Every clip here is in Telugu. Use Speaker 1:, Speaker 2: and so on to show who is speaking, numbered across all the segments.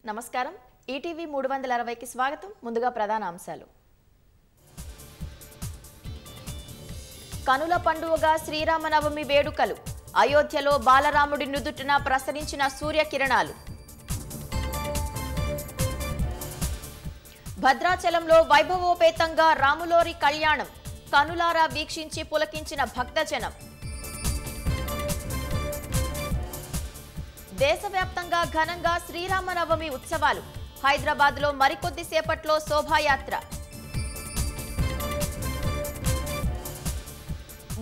Speaker 1: నమస్కారం ఈటీవీ 360కి స్వాగతం ముందుగా ప్రధాన అంశాలు కనుల పండువగా శ్రీరామనవమి వేడుకలు అయోధ్యలో బాలరాముడి నుదుటిన ప్రసరించిన సూర్యకిరణాలు భద్రాచలంలో వైభవోపేతంగా రాములోరి కళ్యాణం కనులారా వీక్షించి పులకించిన భక్తజనం దేశవ్యాప్తంగా ఘనంగా శ్రీరామనవమి ఉత్సవాలు హైదరాబాద్లో మరికొద్ది సేపట్లో శోభాయాత్ర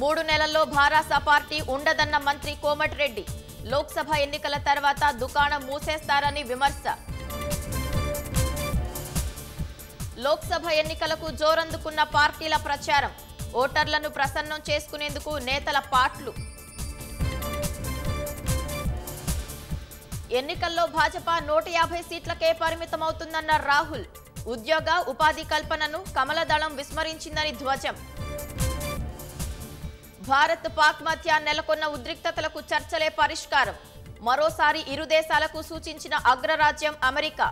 Speaker 1: 3 నెలల్లో భారాస పార్టీ ఉండదన్న మంత్రి కోమటిరెడ్డి లోక్సభ ఎన్నికల తర్వాత దుకాణం మూసేస్తారని విమర్శ లోక్సభ ఎన్నికలకు జోరందుకున్న పార్టీల ప్రచారం ఓటర్లను ప్రసన్నం చేసుకునేందుకు నేతల పాట్లు ఎన్నికల్లో భాజపా 150 సీట్లకే పరిమితమవుతుందన్న రాహుల్ ఉద్యోగ ఉపాధి కల్పనను కమలదళం విస్మరించిందని ధ్వజం భారత్ పాక్ మధ్య నెలకొన్న ఉద్రిక్తతలకు చర్చలే పరిష్కారం మరోసారి ఇరు దేశాలకు సూచించిన అగ్రరాజ్యం అమెరికా